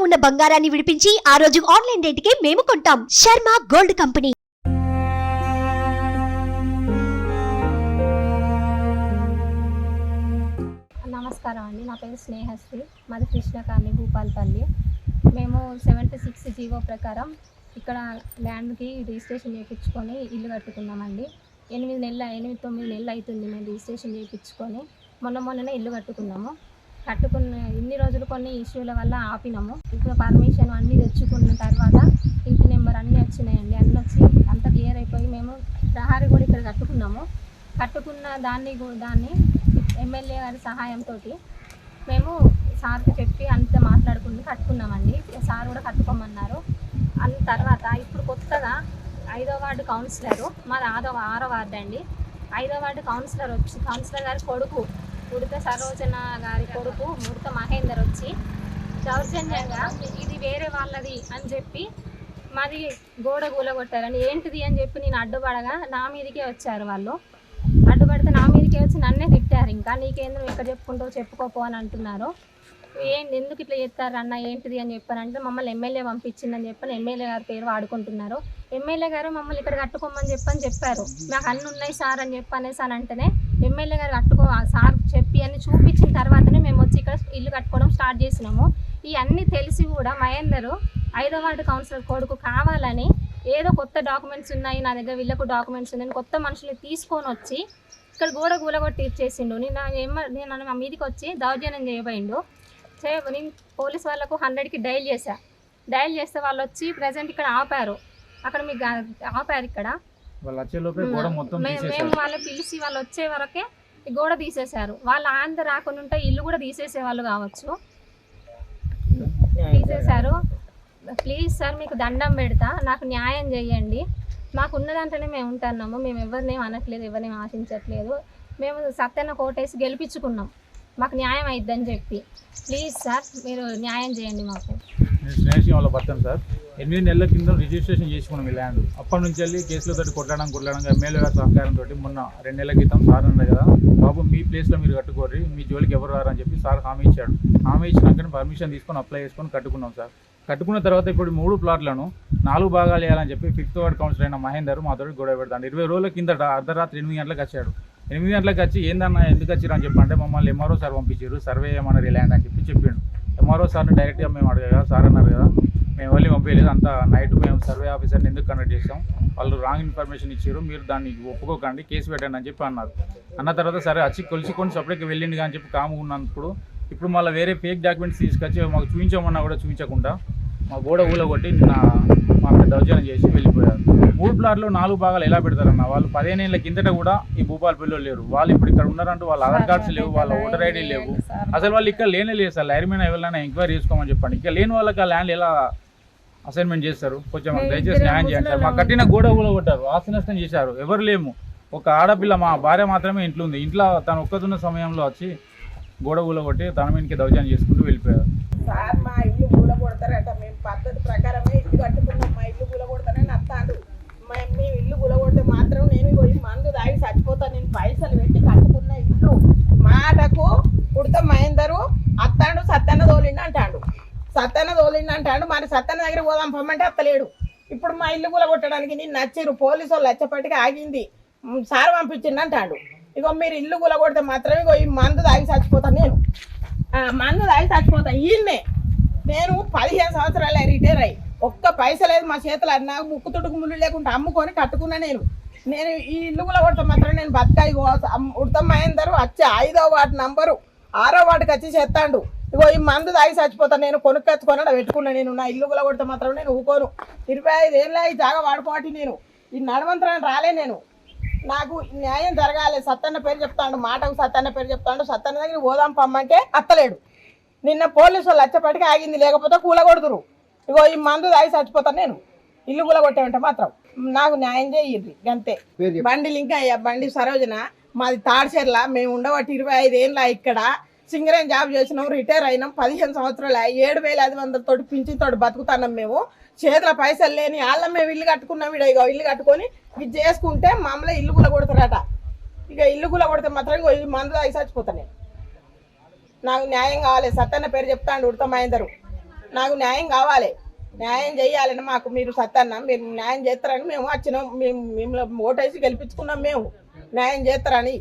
ఉన్న బంగారాన్ని విడిపించి ఆ రోజు ఆన్లైన్ రేటుకే మేము కొంటాం. Sharma gold company. నమస్కారం అండి, నా పేరు స్నేహశ్రీ, మాది కృష్ణ కాలనీ, భూపాలపల్లి. మేము 76 జీవో ప్రకారం ఇక్కడ ల్యాండ్కి రిజిస్ట్రేషన్ చేయించుకొని ఇల్లు కట్టుకున్నామండి. 8-9 నెలలు అవుతుంది మేము రిజిస్ట్రేషన్ చేయించుకొని. మొన్ననే ఇల్లు కట్టుకున్నాము. ఇన్ని రోజులు కొన్ని ఇష్యూల వల్ల ఆపినాము. ఇప్పుడు పర్మిషన్ అన్నీ తెచ్చుకున్న తర్వాత ఇంటి నెంబర్ అన్నీ వచ్చినాయండి. అన్నీ వచ్చి అంత క్లియర్ అయిపోయి మేము ప్రహారీ కూడా ఇక్కడ కట్టుకున్న దాన్ని ఎమ్మెల్యే గారి సహాయంతో మేము సార్కి చెప్పి అంత మాట్లాడుకుని కట్టుకున్నామండి. సార్ కూడా కట్టుకోమన్నారు. అన్న తర్వాత ఇప్పుడు కొత్తగా 5వ వార్డు కౌన్సిలరు, మాది 6వ వార్డు అండి. 5వ వార్డు కౌన్సిలర్ గారి కొడుకు ఉడత సరోజన గారి కొడుకు ఉడత మహేందర్ వచ్చి దౌర్జన్యంగా ఇది వేరే వాళ్ళది అని చెప్పి మాది గోడ కూలగొట్టారని. ఏంటిది అని చెప్పి నేను అడ్డుపడగా నా మీదకే వచ్చారు వాళ్ళు. అడ్డుపడితే నా మీదకే వచ్చి నన్నే తిట్టారు. ఇంకా నీకేంద్ర ఎక్కడ చెప్పుకుంటావు, చెప్పుకోపో అని అంటున్నారు. ఎందుకు ఇట్లా చేస్తారు అన్న, ఏంటిది అని చెప్పారంటే మమ్మల్ని ఎమ్మెల్యే పంపించిందని చెప్పని ఎమ్మెల్యే గారి పేరు వాడుకుంటున్నారు. ఎమ్మెల్యే గారు మమ్మల్ని ఇక్కడ కట్టుకోమని చెప్పారు. నాకు అన్నీ ఉన్నాయి సార్ అని చెప్పనేసి అని అంటేనే ఎమ్మెల్యే గారు సార్ చెప్పి అన్ని చూపించిన తర్వాతనే మేము వచ్చి ఇక్కడ ఇల్లు కట్టుకోవడం స్టార్ట్ చేసినాము. ఇవన్నీ తెలిసి కూడా మహేందర్ 5వ వార్డు కౌన్సిలర్ కొడుకు కావాలని ఏదో కొత్త డాక్యుమెంట్స్ ఉన్నాయి నా దగ్గర, వీళ్ళకు డాక్యుమెంట్స్ ఉన్నాయని కొత్త మనుషులు తీసుకొని వచ్చి ఇక్కడ గోడ కూలగొట్టి ఇచ్చేసిండు. నేను మా మీదకి వచ్చి దౌర్జన్యం చేయబోయిండు. నేను పోలీస్ వాళ్ళకు 100కి డైల్ చేస్తే వాళ్ళు వచ్చి ప్రజెంట్ ఇక్కడ ఆపారు. అక్కడ మీకు ఆపారు. ఇక్కడ మేము వాళ్ళు పిలిచి వాళ్ళు వచ్చే వరకే గోడ తీసేశారు. వాళ్ళు ఆంధ్ర రాకుండా ఉంటే ఇల్లు కూడా తీసేసేవాళ్ళు కావచ్చు. తీసేశారు. ప్లీజ్ సార్, మీకు దండం పెడతా, నాకు న్యాయం చేయండి. మాకు ఉన్నదంటేనే మేము ఉంటున్నాము. మేము ఎవరినేం అనట్లేదు, ఎవరినేం ఆశించట్లేదు. మేము సత్యన కోటేసి గెలిపించుకున్నాం. మాకు న్యాయం అయిద్దని చెప్పి ప్లీజ్ సార్ మీరు న్యాయం చేయండి మాకు. స్నేహం వాళ్ళ భర్తను సార్ 8 నెలల కింద రిజిస్ట్రేషన్ చేసుకున్నాం ఈ ల్యాండ్. అప్పటి నుంచి వెళ్ళి కేసులతో కొట్టడం ఎమ్మెల్యే గారి సహకారంతో మొన్న 2 నెలల క్రితం సార్ అన్నారు కదా, బాబు మీ ప్లేస్లో మీరు కట్టుకోర్రి, మీ జోలికి ఎవరు రారని చెప్పి సార్ హామీ ఇచ్చాడు. హామీ ఇచ్చినాకనే పర్మిషన్ తీసుకొని అప్లై చేసుకొని కట్టుకున్నాం సార్. కట్టుకున్న తర్వాత ఇప్పుడు 3 ప్లాట్లను 4 భాగాలు వేయాలని చెప్పి 5వ వార్డు కౌన్సిలర్ అయిన మహేందర్ మాతో గొడవ పెడతాడు. 20 రోజుల కిందట అర్ధరాత్రి 8 గంటలకు వచ్చాడు. 8 గంటలకు వచ్చి ఏందన్నా ఎందుకు వచ్చారు అని చెప్పంటే మమ్మల్ని ఎంఆర్ఓ సార్ పంపించారు, సర్వే ఏమన్నారు ల్యాండ్ అని చెప్పిండు. ఎంఆర్ఓ సార్ని డైరెక్ట్గా మేము అడగగా సార్ అన్నారు కదా మేము వెళ్ళి పంపించలేదు, అంత నైట్ మేము సర్వే ఆఫీసర్ని ఎందుకు కండక్ట్ చేస్తాం, వాళ్ళు రాంగ్ ఇన్ఫర్మేషన్ ఇచ్చారు, మీరు దాన్ని ఒప్పుకోకండి, కేసు పెట్టండి అని చెప్పి అన్నారు. అన్న తర్వాత సరే వచ్చి కొలిసికొని సపరేట్గా వెళ్ళింది అని చెప్పి కాము ఉన్నప్పుడు ఇప్పుడు మళ్ళీ వేరే ఫేక్ డాక్యుమెంట్స్ తీసుకొచ్చి మాకు చూపించమన్నా కూడా చూపించకుండా మా గోడ ఊలగొట్టి మాకు దౌర్జన్యం చేసి వెళ్ళిపోయారు. 3 ప్లాట్లు 4 భాగాలు ఎలా పెడతారన్న, వాళ్ళు 15 ఏళ్ళ కిందట కూడా ఈ భూపాలపల్లిలో లేరు. వాళ్ళు ఇప్పుడు ఇక్కడ ఉన్నారంటూ వాళ్ళ ఆధార్ కార్డ్స్ లేవు, వాళ్ళ ఓటర్ ఐడి లేవు, అసలు వాళ్ళు ఇక్కడ లేదు సార్. లైర్మీన్ ఎవరైనా ఎంక్వైరీ చేసుకోమని చెప్పండి. ఇక్కడ లేని వాళ్ళకి ఆ ల్యాండ్ ఎలా అసైన్మెంట్ చేస్తారు? కొంచెం మాకు దయచేసి న్యాయం చేయండి సార్. మా కట్టిన గోడ ఊలగొట్టారు, ఆస్తి నష్టం చేశారు, ఎవరు లేము. ఒక ఆడపిల్ల మా భార్య మాత్రమే ఇంట్లో ఉంది. ఇంట్లో తను ఒక్కతున్న సమయంలో వచ్చి గోడ ఊలగొట్టి తన మీదకి దౌర్జన్యం చేసుకుంటూ వెళ్ళిపోయారు. సార్ మా ఇల్లు కూలగొడతారట, మేము పద్ధతి ప్రకారమే ఇల్లు కట్టుకున్నాం, మా ఇల్లు కూలగొడతానని అత్తాడు. మేము ఇల్లు కూలగొడితే మాత్రం నేను పోయి మందు తాగి చచ్చిపోతాను, నేను పైసలు పెట్టి కట్టుకున్న ఇల్లు మాటకు ఉడత మహేందరు అత్తాడు సత్తన్న తోలిండు అంటాడు. మరి సత్తన్న దగ్గర పోదాం పొమ్మంటే అత్తలేడు. ఇప్పుడు మా ఇల్లు కూలగొట్టడానికి నేను నచ్చిరు, పోలీసు వాళ్ళు వచ్చేపటికి ఆగింది, సార్ పంపించిండు అంటాడు. ఇగో మీరు ఇల్లు కూలగొడితే మాత్రం ఇగో ఈ మందు తాగి చచ్చిపోతాను, ఈయన్నే నేను 15 సంవత్సరాలే రిటైర్ అయ్యి ఒక్క పైస లేదు మా చేతులు. అది నాకు ముక్కు తుడుకు ముళ్ళు లేకుండా అమ్ముకొని కట్టుకున్నా. నేను ఈ ఇల్లు కూలగొడితే మాత్రం నేను బతకాయి. ఉడత మహేందర్ వచ్చి 5వ వార్డు నంబరు 6వ వార్డుకి వచ్చి చేస్తాడు. ఇగో ఈ మందు తాగి చచ్చిపోతాను, నేను కొనుక్కొచ్చుకొని పెట్టుకున్నా. నేను నా ఇల్లు కూలగొడితే మాత్రం నేను ఊకోను. 25 ఏళ్ళ ఈ జాగా వాడుకోవటి నేను ఈ నడవంతరాన్ని రాలే. నాకు న్యాయం జరగాలి. సత్తన్న పేరు చెప్తాడు, మాటకు సత్తన్న పేరు చెప్తాడు. సత్తన్న దగ్గర పోదాం పమ్మంటే అత్తలేడు. నిన్న పోలీసు వాళ్ళు వచ్చేపటికి ఆగింది, లేకపోతే కూలగొడుతురు. ఇగో ఈ మందు తాగి చచ్చిపోతాను, నేను ఇల్లు కూలగొట్టామంటే మాత్రం నాకు న్యాయం చేయండి అంతే. బండి లింకయ్య, బండి సరోజన, మాది తాడిచెర్ల. మేము ఉండబట్టి 25 ఏళ్ళ ఇక్కడ సింగరేన్ జాబ్ చేసినాం, రిటైర్ అయినాం. 15 సంవత్సరాలు 7,500 తోటి పింఛన్తో బతుకుతున్నాం. మేము చేతుల పైసలు లేని వాళ్ళ మేము ఇల్లు కట్టుకున్నాం. ఇక ఇల్లు కట్టుకొని ఇది చేసుకుంటే మమ్మల్ని ఇల్లు కూలగొడతారట. ఇక ఇల్లు కూలగొడితే మాత్రం ఈ మందు తాగి చచ్చిపోతాను. నాకు న్యాయం కావాలి. సత్తన్న పేరు చెప్తాను ఉడత మహేందరు. నాకు న్యాయం కావాలి, న్యాయం చేయాలని మాకు మీరు సత్తన్న మీరు న్యాయం చేస్తారని మేము వచ్చినాం, మేము మిమ్మల్ని ఓటేసి గెలిపించుకున్నాం, మేము న్యాయం చేస్తారని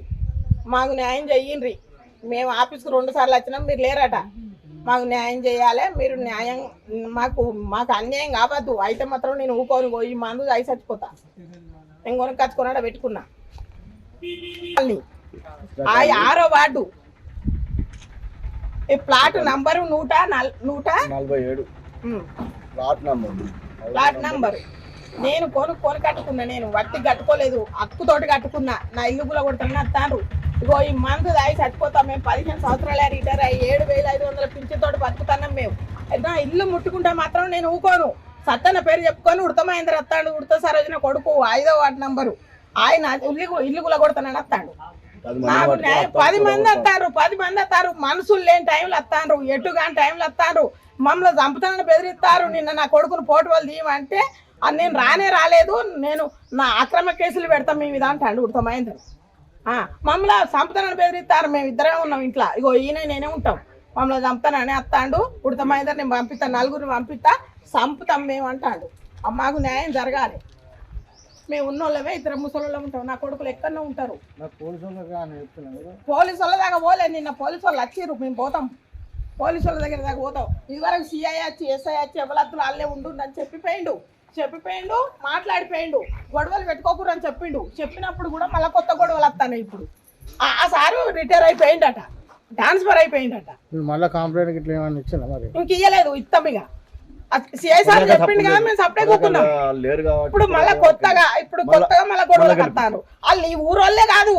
మాకు న్యాయం చెయ్యండి. మేము ఆఫీస్కి 2 సార్లు వచ్చినాం, మీరు లేరట. మాకు న్యాయం చేయాలి, మీరు న్యాయం మాకు అన్యాయం కావద్దు. అయితే మాత్రం నేను ఊకొని పోయి మందు అయి చచ్చిపోతా. నేను కొనుక్కొచ్చుకున్నాడ పెట్టుకున్నా. 6వ వార్డు ఈ ప్లాట్ నంబరు 147 ప్లాట్ నంబరు. నేను కొని కట్టుకున్నా, నేను వట్టి కట్టుకోలేదు, హక్కుతోటి కట్టుకున్నా. నా ఇల్లు కూడా కొడుతున్నా అత్తారు. ఇగో ఈ మందు దాయి చచ్చిపోతాం. మేము 15 సంవత్సరాలే రిటైర్ అయ్యి 7,500 పింఛన్తోటి బతుకుతున్నాం మేము. నా ఇల్లు ముట్టుకుంటే మాత్రం నేను ఊకోను. సత్తన్న పేరు చెప్పుకొని ఉడత మహేంద్ర వస్తాడు, ఉడత సరోజన కొడుకు 5వ వార్డు నంబరు. ఆయన ఇల్లు కూడా కొడుతున్నాను వస్తాడు. నాకు 10 మంది వస్తారు, 10 మంది వస్తారు. మనుషులు లేని టైంలో వస్తారు, ఎటు కాని టైంలో వస్తారు. మమ్మల్ని చంపుతానని బెదిరిస్తారు. నిన్న నా కొడుకును పోటు వాళ్ళు తీయమంటే నేను రాలేదు, నేను నా అక్రమ కేసులు పెడతాం మీ మీద అంటాడు ఉడత మహేంద్ర. మమ్మల్ని చంపుతానని బెదిరిస్తారు. మేము ఇద్దరే ఉన్నాం ఇంట్లో. ఇగో ఈయన నేనే ఉంటాం. మమ్మల్ని చంపుతానని వస్తాడు ఉడత మహేంద్ర. నేను పంపిస్తాను, 4 పంపిస్తా, చంపుతాం మేము అంటాడు. మాకు న్యాయం జరగాలి. మేము ఉన్నోళ్ళమే, 2 ముసలోళ్ళం ఉంటాం. నా కొడుకులు ఎక్కడనే ఉంటారు. పోలీసు వాళ్ళ దాకా పోలే. నిన్న పోలీసు వాళ్ళు వచ్చిర్రు, మేము పోతాం. పోలీసు వాళ్ళ దగ్గర దాకా పోతాం. ఇదివరకు సిఐ వచ్చి ఎస్ఐ వచ్చి ఎవరత్తులు వాళ్ళే ఉండుందని చెప్పిపోయిండు, మాట్లాడిపోయిండు. గొడవలు పెట్టుకోకూడదు అని చెప్పినప్పుడు కూడా మళ్ళీ కొత్త గొడవలు వస్తాయి. ఇప్పుడు ఆ సారు రిటైర్ అయిపోయిందట, ట్రాన్స్ఫర్ అయిపోయిందట. మళ్ళీ కంప్లైంట్ ఇట్లా ఏమన్నా ఇచ్చిందా మరి? ఇంక ఇయ్యలేదు, ఇస్తాం. ఇక సిఐ సార్ చెప్పిండు కదా, మేము సప్లై కూకున్నాం. ఇప్పుడు మళ్ళీ కొత్తగా మళ్ళీ గొడవలు వస్తారు. వాళ్ళు ఈ ఊరోళ్ళే కాదు,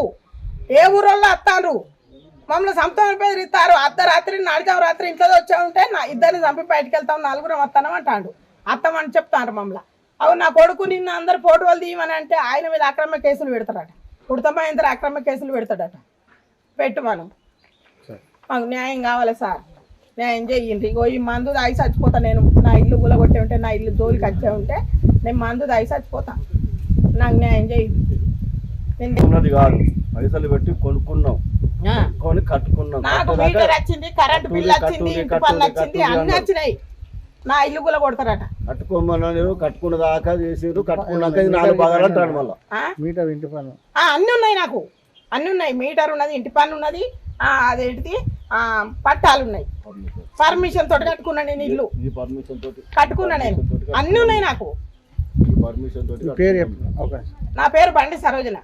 ఏ ఊరోళ్ళో వస్తారు. మమ్మల్ని చంపుతామని బెదిరిస్తారు. అర్ధరాత్రి నడిచాం, రాత్రి ఇంట్లో వచ్చా ఉంటే నా ఇద్దరిని చంపి బయటకు వెళ్తాం, 4 వస్తానం అంటాడు. అత్తమని చెప్తారు మమ్మల్ని. అవి నా కొడుకు నిన్న అందరు పోటు వాళ్ళు తీయమని అంటే ఆయన మీద అక్రమ కేసులు పెడతాడట. ఉడత మహేంద్ర అక్రమ కేసులు పెడతాడట. పెట్టు మనం, మాకు న్యాయం కావాలి సార్, న్యాయం చేయండి. ఇగో ఈ మందు దాగి చచ్చిపోతా నేను. నా ఇల్లు గులగొట్టే ఉంటే, నా ఇల్లు జోలికి వచ్చే ఉంటే నేను మందు దాగి చచ్చిపోతా. నాకు న్యాయం చేయండి. ఉన్నది కాదు, పైసలు పెట్టి కొనుక్కున్నాం, కట్టుకున్నాం. నాకు మీటర్ వచ్చింది, కరెంట్ బిల్ వచ్చింది, ఇంటి పనులు వచ్చింది, అన్ని వచ్చినాయి. నా ఇల్లు గుల కొడతారట. కట్టుకోమన్నారు, కట్టుకున్న దాకా చేసారు, కట్టుకున్నాక 4 భాగాలు అంటాడు మళ్ళీ. మీటర్ ఇంటి పన్ను అన్ని ఉన్నాయి, నాకు అన్ని ఉన్నాయి. మీటర్ ఉన్నది, ఇంటి పన్ను ఉన్నది, అదేంటిది పట్టాలు ఉన్నాయి. పర్మిషన్ తోటి కట్టుకున్నా నేను ఇల్లు, కట్టుకున్నా నేను. అన్ని ఉన్నాయి నాకు. పర్మిషన్ తోటి. పేరు చెప్పు. నా పేరు బండి సరోజన.